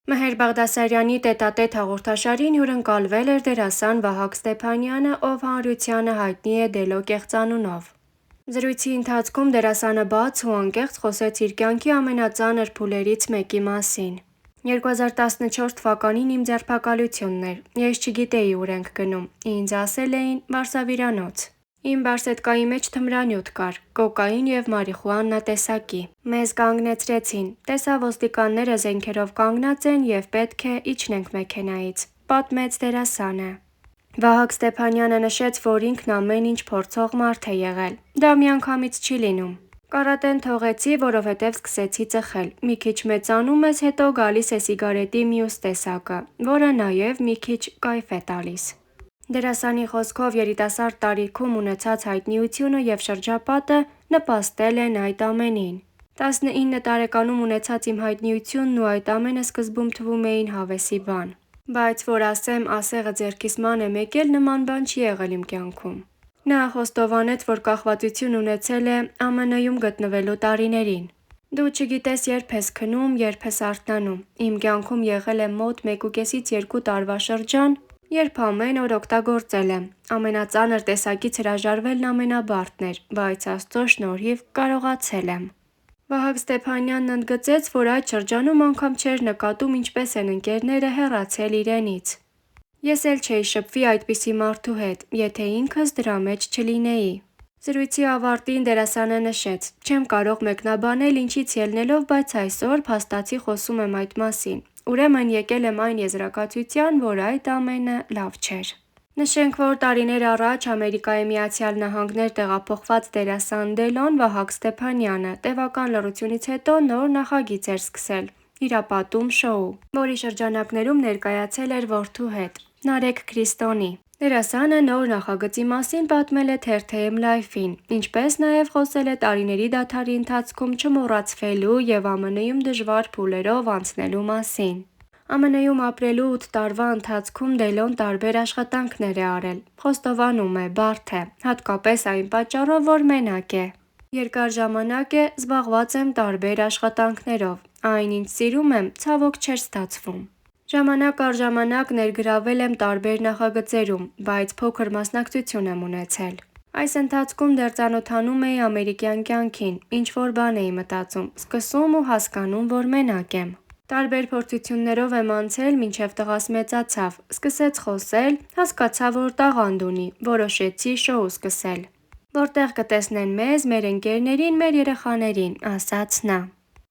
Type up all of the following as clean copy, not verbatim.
Մհեր Բաղդասարյանի տետատետ հաղորդաշարին հյուրընկալվել էր դերասան Վահագ Ստեփանյանը, ով հանրությանը հայտնի է Դելո կեղծանունով։ Զրույցի ընթացքում դերասանը բաց ու անկեղծ խոսեց իր կյանքի ամենածանր փուլերից մեկի մասին։ 2014 թվականին իմ ձերբակալությունն էր։ Ես չգիտեի ուր ենք գնում։ Ինձ ասել էին Վարսավիրանոց։ Իմ բարսետկայի մեջ թմրանյութ կար, կոկաին և մարիխուանա տեսակի։ Մեզ կանգնեցրեցին, տեսա ոստիկանները զենքերով կանգնած են և պետք է իջնենք մեքենայից, պատմեց դերասանը։ Վահագ Ստեփանյանը նշեց, որ ինքն ամեն ինչ փորձող մարդ է եղել։ Դա միանգամից չի լինում։ Կարատեն թողեցի, որովհետև սկսեցի ծխել։ Մի քիչ մեծանում ես, հետո գալիս է սիգարետի մյուս տեսակը, որը նաև մի քիչ կայֆ է տալիս։ Դերասանի խոսքով երիտասարդ տարիքում ունեցած հայտնիությունը և շրջապատը նպաստել են այդ ամենին։ 19 տարեկանում ունեցած իմ հայտնիությունն ու այդ ամենը սկզբում թվում էին հավեսի բան։ Բայց որ ասեմ ասեղը ձեռքիս մանեմ եկել, նման բան չի եղել իմ կյանքում։ Նա խոստովանեց, որ կախվածություն ունեցել է ԱՄՆ-ում գտնվելու տարիներին։ Դու չգիտես երբ ես քնում, երբ ես արթնանում։ Իմ կյանքում եղել է մոտ 1.5-ից 2 տարվա շրջան, երբ ամեն օր օգտագործել եմ։ Ամենածանր տեսակից հրաժարվելն ամենաբարդն էր, բայց Աստծո շնորհիվ կարողացել եմ։ Վահագ Ստեփանյանն ընդգծեց, որ այդ շրջանում անգամ չէր նկատում ինչպես են ընկերները հեռացել իրենից։ Ես էլ չէի շփվի այդպիսի մարդու հետ, եթե ինքս դրա մեջ չլինեի։ Զրույցի ավարտին դերասանը նշեց. «Չեմ կարող մեկնաբանել ինչից ելնելով, բայց այսօր փաստացի խոսում եմ այդ մասին։ Ուրեմն եկել եմ այն եզրակացության, որ այդ ամենը լավ չէր»։ Նշենք, որ տարիներ առաջ ԱՄՆ տեղափոխված դերասան Դելոն Վահագ Ստեփանյանը տևական լռությունից հետո նոր նախագիծ էր սկսել՝ «Իրապատում» շոու, որի շրջանակներում ներկայացել էր որդու հետ՝ Նարեկ Քրիստոնի։ Դերասանը նոր նախագծի մասին պատմել է Թերթեյմ Լայֆին, ինչպես նաև խոսել է տարիների դադարի ընթացքում չմոռացվելու և ԱՄՆ-ում դժվար փուլերով անցնելու մասին։ ԱՄՆ-ում ապրելու 8 տարվա ընթացքում Դելոն տարբեր աշխատանքներ է արել։ Խոստովանում է՝ բարդ է, հատկապես այն պատճառով, որ մենակ է։ Երկար ժամանակ է զբաղված եմ տարբեր աշխատանքներով։ Այն, ինչ սիրում եմ, ցավոք չէր ստացվում։ Ժամանակ առ ժամանակ ներգրավել եմ տարբեր նախագծերում, բայց փոքր մասնակցություն եմ ունեցել։ Այս ընթացքում դեռ ծանոթանում էի ամերիկյան կյանքին, ինչ-որ բան էի մտածում, սկսում ու հասկանում, որ մենակ եմ։ Տարբեր փորձություններով եմ անցել, մինչև տղաս մեծացավ, սկսեց խոսել, հասկացա, որ տաղանդ ունի, որոշեցի շոու սկսել, որտեղ կտեսնեն մեզ, մեր ընկերներին, մեր երեխաներին, ասաց նա։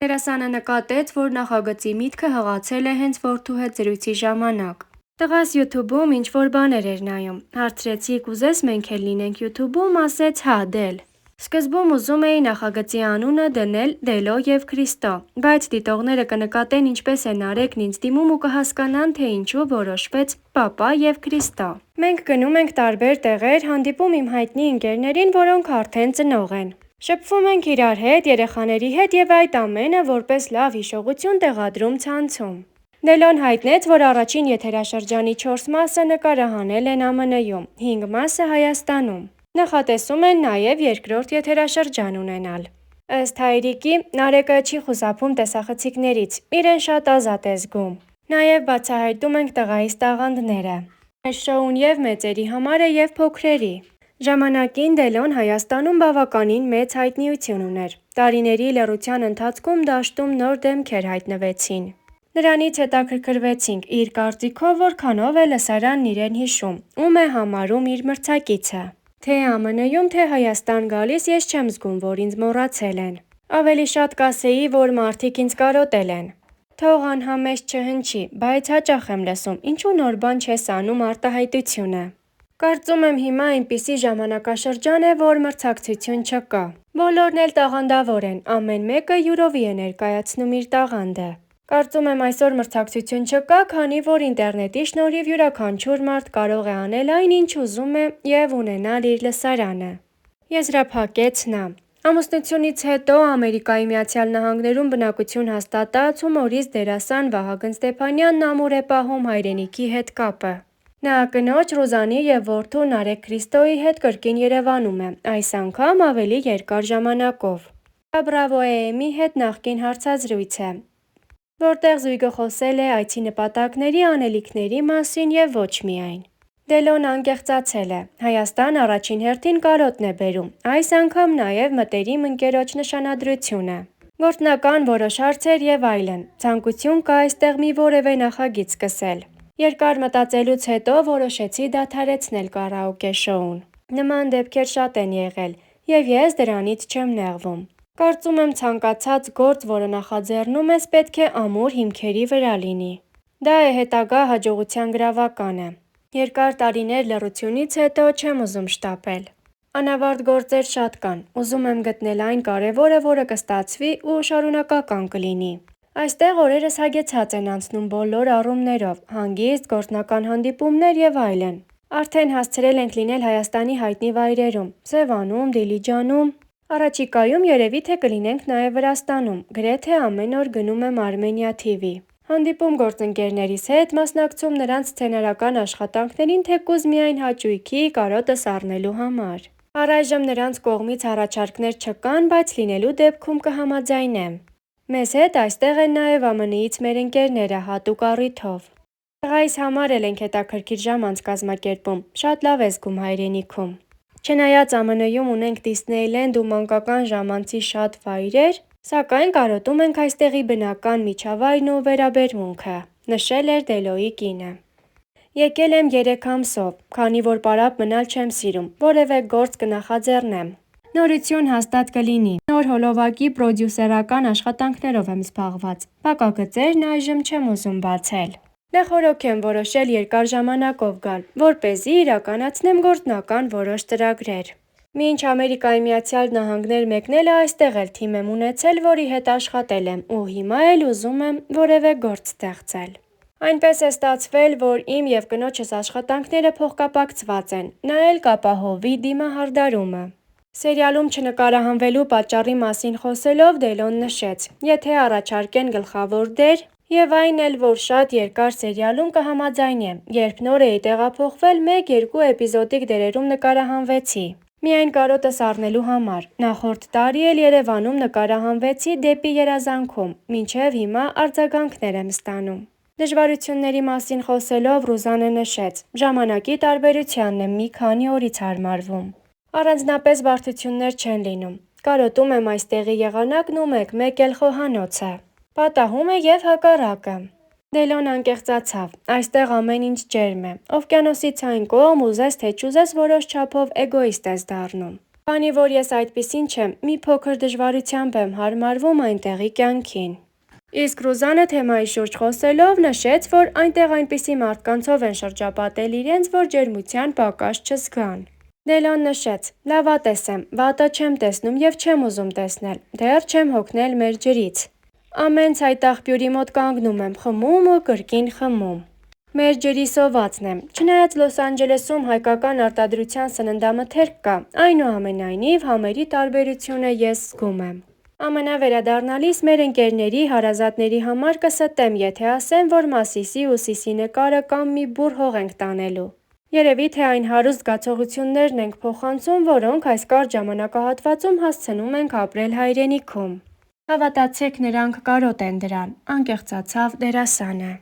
Դերասանը նկատեց, որ նախագծի միտքը հղացել է հենց որդու հետ զրույցի ժամանակ։ Տղաս YouTube-ում ինչ-որ բաներ էր նայում։ Հարցրեցի՝ կուզես մենք էլ լինենք YouTube-ում, ասեց՝ հա, դել։ Սկզբում ուզում էի նախագծի անունը դնել Դելո և Քրիստո, բայց դիտողները կնկատեն ինչպես է Նարեկն ինձ դիմում ու կհասկանան, թե ինչու որոշվեց Պապա և Քրիստո։ Մենք գնում ենք տարբեր տեղեր, հանդիպում իմ հայտնի ընկերներին, որոնք արդեն ծնող են։ Շփվում ենք իրար հետ, երեխաների հետ և այդ ամենը որպես լավ հիշողություն տեղադրում ցանցում։ Դելոն հայտնեց, որ առաջին եթերաշրջանի 4 մասը նկարահանել են ԱՄՆ-ում, 5 մասը Հայաստանում։ Նախատեսում են նաև երկրորդ եթերաշրջան ունենալ։ Ըստ հայրիկի, Նարեկը չի խուսափում տեսախցիկներից, իրեն շատ ազատ է զգում։ Նաև բացահայտում ենք տղայիս տաղանդները։ Մեր շոուն և մեծերի համար է, և փոքրերի։ Ժամանակին Դելոն Հայաստանում բավականին մեծ հայտնիություն ուներ։ Տարիների լռության ընթացքում դաշտում նոր դեմքեր հայտնվեցին։ Նրանից հետաքրքրվեցինք՝ իր կարծիքով որքանով է լսարանն իրեն հիշում, ում է համարում իր մրցակիցը։ Թե ԱՄՆ-ում, թե Հայաստան գալիս ես չեմ զգում, որ ինձ մոռացել են։ Ավելի շատ կասեի, որ մարդիկ ինձ կարոտել են։ Թող անհամեստ չհնչի, բայց հաճախ եմ լսում՝ ինչու նոր բան չես անում արտահայտությունը։ Կարծում եմ հիմա այնպիսի ժամանակաշրջան է, որ մրցակցություն չկա։ Բոլորն էլ տաղանդավոր են, ամեն մեկը յուրովի է ներկայացնում իր տաղանդը։ Կարծում եմ այսօր մրցակցություն չկա, քանի որ ինտերնետի շնորհիվ յուրաքանչյուր մարդ կարող է անել այն, ինչ ուզում է և ունենալ իր լսարանը։ Եզրափակեց նա։ Ամուսնությունից հետո ԱՄՆ-ում բնակություն հաստատած հումորիստ դերասան Վահագն Ստեփանյանն ամուր է պահում հայրենիքի հետ կապը։ Նա կնոջ Ռուզանի և որդու Նարեկ Քրիստոյի հետ կրկին Երևանում է, այս անգամ ավելի երկար ժամանակով։ Դա Bravo AM-ի հետ նախկին հարցազրույց է։ որտեղ զույգը խոսել է այցի նպատակների, անելիքների մասին և ոչ միայն։ Դելոն անկեղծացել է. Հայաստան առաջին հերթին կարոտն է բերում, այս անգամ նաև մտերիմ ընկերոջ նշանադրությունը, գործնական որոշ հարցեր և այլն, ցանկություն կա այստեղ մի որևէ նախագիծ սկսել։ Երկար մտածելուց հետո որոշեցի դադարեցնել կարաոկե շոուն։ Նման դեպքեր շատ են եղել, և ես դրանից չեմ նեղվում։ Կարծում եմ ցանկացած գործ, որը նախաձեռնում ես, պետք է ամուր հիմքերի վրա լինի։ Դա է հետագա հաջողության գրավականը։ Երկար տարիներ լռությունից հետո չեմ ուզում շտապել։ Անավարտ գործեր շատ կան, ուզում եմ գտնել այն կարևորը, որը կստացվի ու շարունակական կլինի։ Այստեղ օրերս հագեցած են անցնում բոլոր առումներով, հանգիստ, գործնական հանդիպումներ և այլն։ Արդեն հասցրել ենք լինել Հայաստանի հայտնի վայրերում՝ Սևանում, Դիլիջանում։ Առաջիկայում երևի թե կլինենք նաև Վրաստանում, գրեթե ամեն օր գնում եմ Armenia TV։ Հանդիպում գործընկերներիս հետ, մասնակցում նրանց սցենարական աշխատանքներին թեկուզ միայն հաճույքի, կարոտս առնելու համար։ Առայժմ նրանց կողմից առաջարկներ չկան, բայց լինելու դեպքում կհամաձայնեմ։ Մեզ հետ այստեղ են նաև ԱՄՆ-ից մեր ընկերները հատուկ առիթով։ Տղայիս համար էլ ենք հետաքրքիր ժամանց կազմակերպում, շատ լավ է զգում հայրենիքում։ Չնայած ԱՄՆ-ում ունենք Դիսնեյլենդ ու մանկական ժամանցի շատ վայրեր, սակայն կարոտում ենք այստեղի բնական միջավայրն ու վերաբերմունքը, նշել էր Դելոյի կինը։ Եկել եմ 3 ամսով, քանի որ պարապ մնալ չեմ սիրում, որևէ գործ կնախաձեռնեմ։ Նորություն հաստատ կլինի, նոր հոլովակի պրոդյուսերական աշխատանքներով եմ զբաղված, փակագծերն այժմ չեմ ուզում բացել։ Նախօրոք եմ որոշել երկար ժամանակով գալ, որպեսզի իրականացնեմ գործնական որոշ ծրագրեր։ Մինչ Ամերիկայի Միացյալ Նահանգներ մեկնելը այստեղ էլ թիմ եմ ունեցել, որի հետ աշխատել եմ ու հիմա էլ ուզում եմ որևէ գործ ստեղծել։ Այնպես է ստացվել, որ իմ և կնոջս աշխատանքները փոխկապակցված են, նա էլ կապահովի դիմահարդարումը։ Սերիալում չնկարահանվելու պատճառի մասին խոսելով Դելոն նշեց. Եթե առաջարկեն գլխավոր դեր, և այն էլ, որ շատ երկար սերիալում կհամաձայնեմ, երբ նոր էի տեղափոխվել, 1-2 էպիզոդիկ դերերում նկարահանվեցի։ Միայն կարոտս առնելու համար։ Նախորդ տարի էլ Երևանում նկարահանվեցի «Դեպի երազանքում», մինչև հիմա արձագանքներ եմ ստանում։ Դժվարությունների մասին խոսելով Ռուզանը նշեց. Ժամանակի տարբերությանն եմ մի քանի օրից հարմարվում։ Առանձնապես բարդություններ չեն լինում։ Կարոտում եմ այստեղի եղանակն ու մեկ-մեկ էլ խոհանոցը։ Պատահում է և հակառակը։ Դելոն անկեղծացավ. այստեղ ամեն ինչ ջերմ է։ Օվկիանոսից այն կողմ ուզես թե չուզես որոշ չափով էգոիստ ես դառնում։ Քանի որ ես այդպիսին չեմ, մի փոքր դժվարությամբ եմ հարմարվում այնտեղի կյանքին։ Իսկ Ռուզանը թեմայի շուրջ խոսելով նշեց, որ այնտեղ այնպիսի մարդկանցով են շրջապատել իրենց, որ ջերմության պակաս չզգան։ Դելոն նշեց. լավատես եմ, վատը չեմ տեսնում և չեմ ուզում տեսնել, դեռ չեմ հոգնել մեր ջրից։ Ամեն ցայտաղբյուրի մոտ կանգնում եմ, խմում ու կրկին խմում։ Մեր ջրի սովածն եմ։ Չնայած Լոս Անջելեսում հայկական արտադրության սննդամթերք կա, այնուամենայնիվ համերի տարբերությունը ես զգում եմ։ ԱՄՆ վերադառնալիս մեր ընկերների, հարազատների համար կստեմ, եթե ասեմ, որ Մասիսի ու Սիսի նկարը կամ մի բուռ հող ենք տանելու։ Երևի թե այն հարուստ զգացողություններն ենք փոխանցում, որոնք այս կարճ ժամանակահատվածում հասցնում ենք ապրել հայրենիքում։ Հավատացեք, նրանք կարոտ են դրան, անկեղծացավ դերասանը։